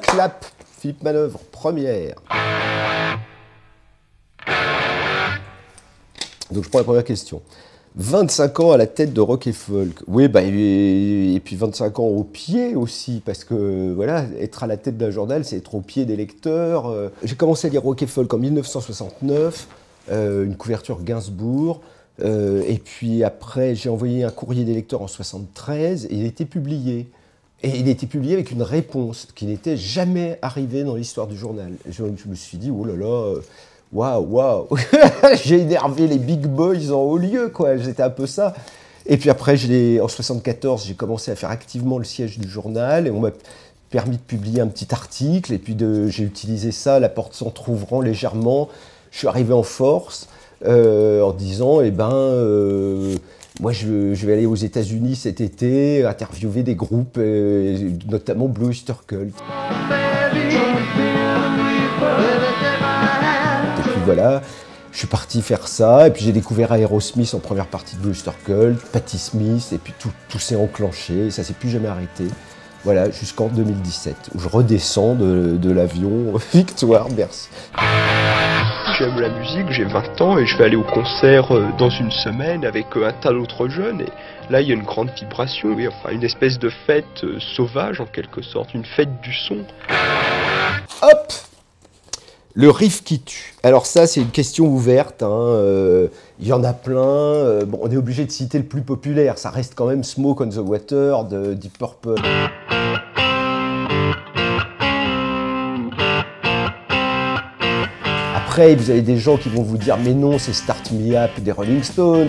Clap, Philippe Manœuvre, première. Donc je prends la première question. 25 ans à la tête de Rock et Folk. Oui, bah, et puis 25 ans au pied aussi, parce que voilà, être à la tête d'un journal, c'est être au pied des lecteurs. J'ai commencé à lire Rock et Folk en 1969, une couverture Gainsbourg. Et puis après, j'ai envoyé un courrier des lecteurs en 73 et il était publié. Et il était publié avec une réponse qui n'était jamais arrivée dans l'histoire du journal. Je me suis dit, oh là là, waouh, j'ai énervé les big boys en haut lieu, quoi. J'étais un peu ça. Et puis après, en 74, j'ai commencé à faire activement le siège du journal et on m'a permis de publier un petit article. Et puis j'ai utilisé ça, la porte s'entr'ouvrant légèrement. Je suis arrivé en force en disant, moi, je vais aller aux États-Unis cet été, interviewer des groupes, notamment Blue Oyster Cult. Et puis voilà, je suis parti faire ça, et puis j'ai découvert Aerosmith en première partie de Blue Oyster Cult, Patti Smith, et puis tout s'est enclenché, et ça s'est plus jamais arrêté. Voilà, jusqu'en 2017, où je redescends de l'avion. Victoire, merci. J'aime la musique, j'ai 20 ans et je vais aller au concert dans une semaine avec un tas d'autres jeunes. Et là, il y a une grande vibration, oui, enfin une espèce de fête sauvage en quelque sorte, une fête du son. Hop! Le riff qui tue. Alors ça, c'est une question ouverte. Il y en a plein. Bon, on est obligé de citer le plus populaire. Ça reste quand même Smoke on the Water de Deep Purple. Après, vous avez des gens qui vont vous dire « Mais non, c'est Start Me Up des Rolling Stones ».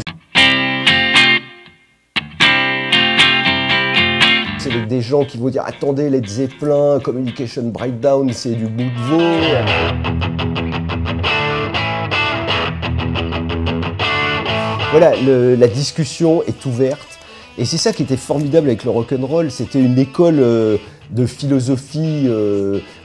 C'est des gens qui vont dire « Attendez, Led Zeppelin, Communication Breakdown, c'est du bout de veau ». Voilà, la discussion est ouverte. Et c'est ça qui était formidable avec le rock'n'roll, c'était une école de philosophie.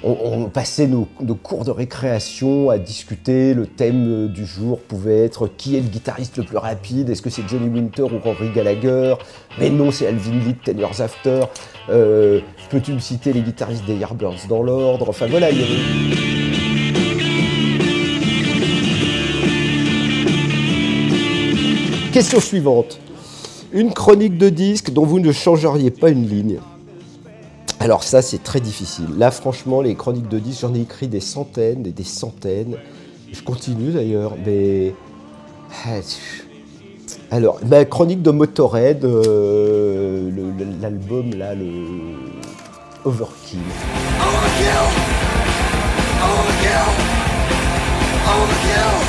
On passait nos cours de récréation à discuter. Le thème du jour pouvait être qui est le guitariste le plus rapide? Est-ce que c'est Johnny Winter ou Rory Gallagher? Mais non, c'est Alvin Lee de 10 Years After. Peux-tu me citer les guitaristes des Yardbirds dans l'ordre? Enfin voilà, il y avait... Question suivante. Une chronique de disque dont vous ne changeriez pas une ligne. Alors ça, c'est très difficile. Là, franchement, les chroniques de disques, j'en ai écrit des centaines et des centaines. Je continue d'ailleurs, mais... Alors, ma chronique de Motorhead, l'album, là, le Overkill.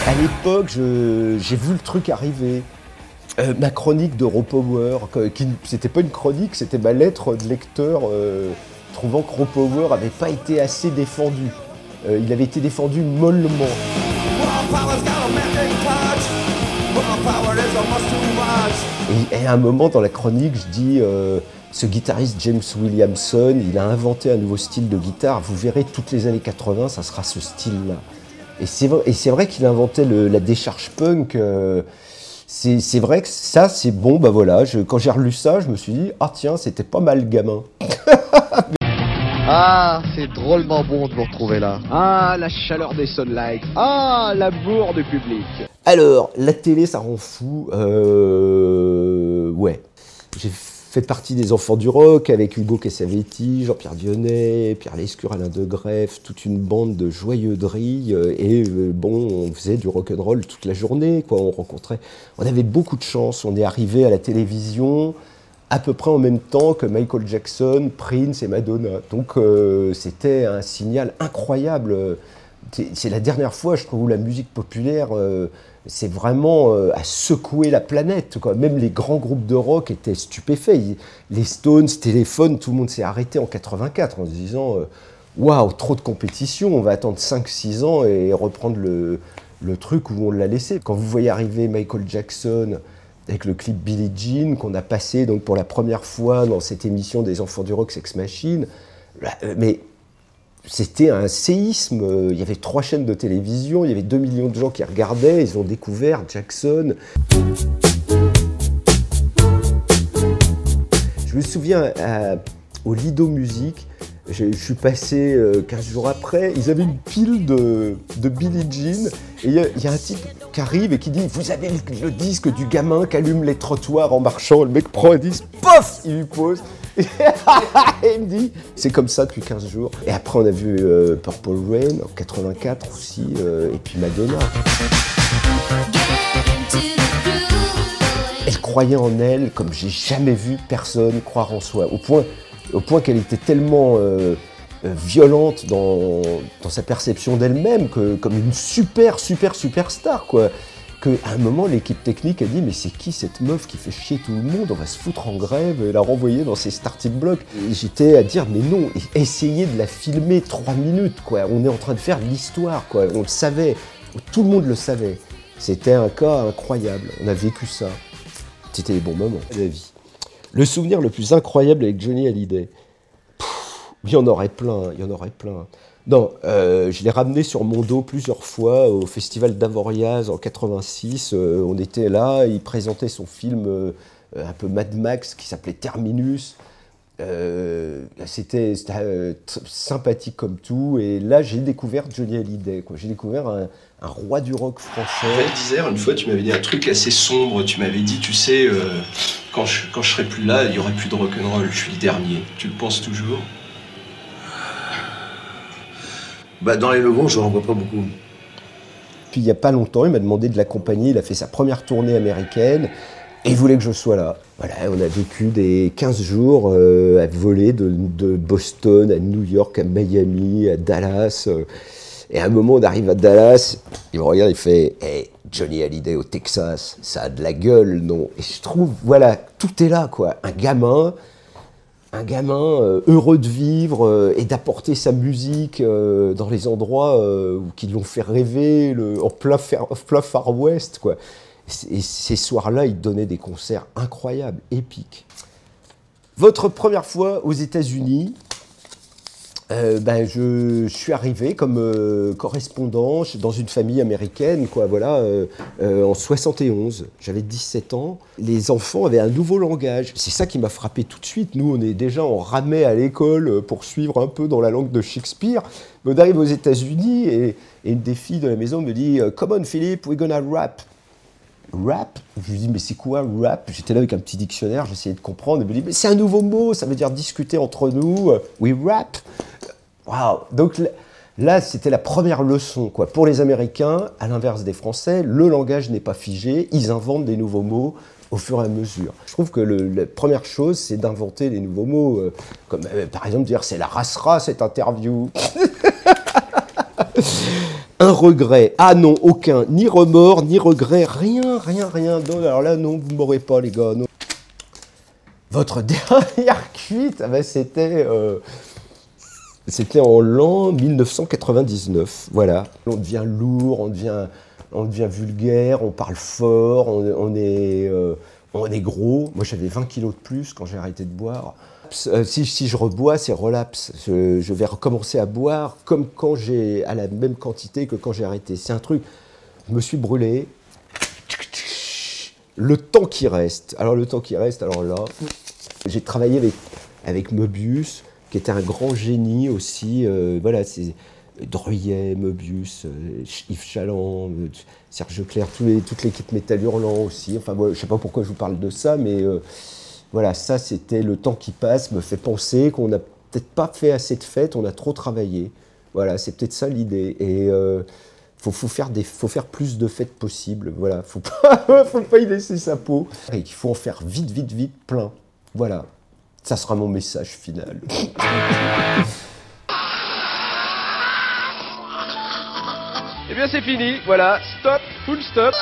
À l'époque, j'ai vu le truc arriver. Ma chronique de Raw Power, c'était pas une chronique, c'était ma lettre de lecteur trouvant que Raw Power n'avait pas été assez défendu. Il avait été défendu mollement. Et à un moment dans la chronique, je dis ce guitariste James Williamson, il a inventé un nouveau style de guitare. Vous verrez, toutes les années 80, ça sera ce style-là. Et c'est vrai qu'il a inventé la décharge punk. C'est vrai que ça, c'est bon, bah voilà, quand j'ai relu ça, je me suis dit, ah tiens, c'était pas mal gamin. Ah, c'est drôlement bon de vous retrouver là. Ah, la chaleur des sunlights. Ah, l'amour du public. Alors, la télé, ça rend fou. Ouais. J'ai fait partie des enfants du rock avec Hugo Cassavetti, Jean-Pierre Dionnet, Pierre Lescure, Alain de Greff, toute une bande de joyeux drilles. Et bon, on faisait du rock'n'roll toute la journée, quoi. On avait beaucoup de chance. On est arrivé à la télévision à peu près en même temps que Michael Jackson, Prince et Madonna. Donc c'était un signal incroyable. C'est la dernière fois, je trouve, où la musique populaire c'est vraiment à secouer la planète, quoi. Même les grands groupes de rock étaient stupéfaits. Les Stones, Téléphone, tout le monde s'est arrêté en 84 en se disant waouh, trop de compétition, on va attendre 5-6 ans et reprendre le truc où on l'a laissé. Quand vous voyez arriver Michael Jackson avec le clip Billie Jean qu'on a passé donc pour la première fois dans cette émission des Enfants du Rock Sex Machine, mais c'était un séisme. Il y avait 3 chaînes de télévision, il y avait 2 millions de gens qui regardaient, ils ont découvert Jackson. Je me souviens au Lido Music, Je suis passé 15 jours après, ils avaient une pile de Billie Jean, et il y a un type qui arrive et qui dit « Vous avez le disque du gamin qui allume les trottoirs en marchant ?» Le mec prend un disque, pof, il lui pose, et il me dit « C'est comme ça depuis 15 jours. » Et après on a vu Purple Rain en 84 aussi, et puis Madonna. Elle croyait en elle comme j'ai jamais vu personne croire en soi, au point qu'elle était tellement violente dans sa perception d'elle-même, comme une superstar, quoi. Qu'à un moment, l'équipe technique a dit « Mais c'est qui cette meuf qui fait chier tout le monde? On va se foutre en grève et la renvoyer dans ses starting blocks. » J'étais à dire « Mais non, essayez de la filmer 3 minutes, quoi. On est en train de faire l'histoire, quoi. On le savait, tout le monde le savait. » C'était un cas incroyable, on a vécu ça. C'était des bons moments de la vie. Le souvenir le plus incroyable avec Johnny Hallyday, il y en aurait plein, il y en aurait plein. Non, je l'ai ramené sur mon dos plusieurs fois au festival d'Avoriaz en 86. On était là, il présentait son film un peu Mad Max qui s'appelait Terminus. C'était sympathique comme tout, et là j'ai découvert Johnny Hallyday, quoi. J'ai découvert un roi du rock français. Val d'Isère, une fois tu m'avais dit un truc assez sombre, tu m'avais dit tu sais, quand je serai plus là, il n'y aurait plus de rock'n'roll, je suis le dernier. Tu le penses toujours? Bah dans les levants, je n'en vois pas beaucoup. Puis il n'y a pas longtemps, il m'a demandé de l'accompagner, il a fait sa première tournée américaine, et il voulait que je sois là. Voilà, on a vécu des 15 jours à voler de Boston à New York, à Miami, à Dallas. Et à un moment, on arrive à Dallas, il me regarde, il fait « Hey, Johnny Hallyday au Texas, ça a de la gueule, non ?» Et je trouve, voilà, tout est là, quoi. Un gamin heureux de vivre et d'apporter sa musique dans les endroits qui l'ont fait rêver, en plein Far West, quoi. Et ces soirs-là, il donnait des concerts incroyables, épiques. Votre première fois aux États-Unis, je suis arrivé comme correspondant dans une famille américaine, quoi, voilà, en 71. J'avais 17 ans. Les enfants avaient un nouveau langage. C'est ça qui m'a frappé tout de suite. Nous, on ramait à l'école pour suivre un peu dans la langue de Shakespeare. Mais on arrive aux États-Unis et une des filles de la maison me dit « Come on, Philippe, we're gonna rap ». Rap? Je lui dis, mais c'est quoi rap? J'étais là avec un petit dictionnaire, j'essayais de comprendre. Elle me dit, mais c'est un nouveau mot, ça veut dire discuter entre nous. We rap. Waouh! Donc là, c'était la première leçon, quoi. Pour les Américains, à l'inverse des Français, le langage n'est pas figé, ils inventent des nouveaux mots au fur et à mesure. Je trouve que la première chose, c'est d'inventer des nouveaux mots, comme par exemple dire, c'est la race-ra cette interview. Un regret, ah non, aucun, ni remords, ni regret, rien. Non, alors là, non, vous ne m'aurez pas, les gars. Non. Votre dernière cuite, c'était en l'an 1999, voilà. On devient lourd, on devient vulgaire, on parle fort, on est gros. Moi, j'avais 20 kilos de plus quand j'ai arrêté de boire. Si je rebois, c'est relapse. Je vais recommencer à boire comme quand à la même quantité que quand j'ai arrêté. C'est un truc, je me suis brûlé. Le temps qui reste. Alors le temps qui reste, alors là, j'ai travaillé avec Möbius, qui était un grand génie aussi. Voilà, c'est Druyet, Möbius, Yves Chaland, Serge Leclerc, toute l'équipe Métal Hurlant aussi. Enfin, bon, je ne sais pas pourquoi je vous parle de ça, mais... voilà, ça c'était le temps qui passe, me fait penser qu'on n'a peut-être pas fait assez de fêtes, on a trop travaillé. Voilà, c'est peut-être ça l'idée. Et faut faire plus de fêtes possibles. Voilà, faut pas y laisser sa peau. Et il faut en faire vite, plein. Voilà, ça sera mon message final. Eh bien c'est fini, voilà, stop, full stop.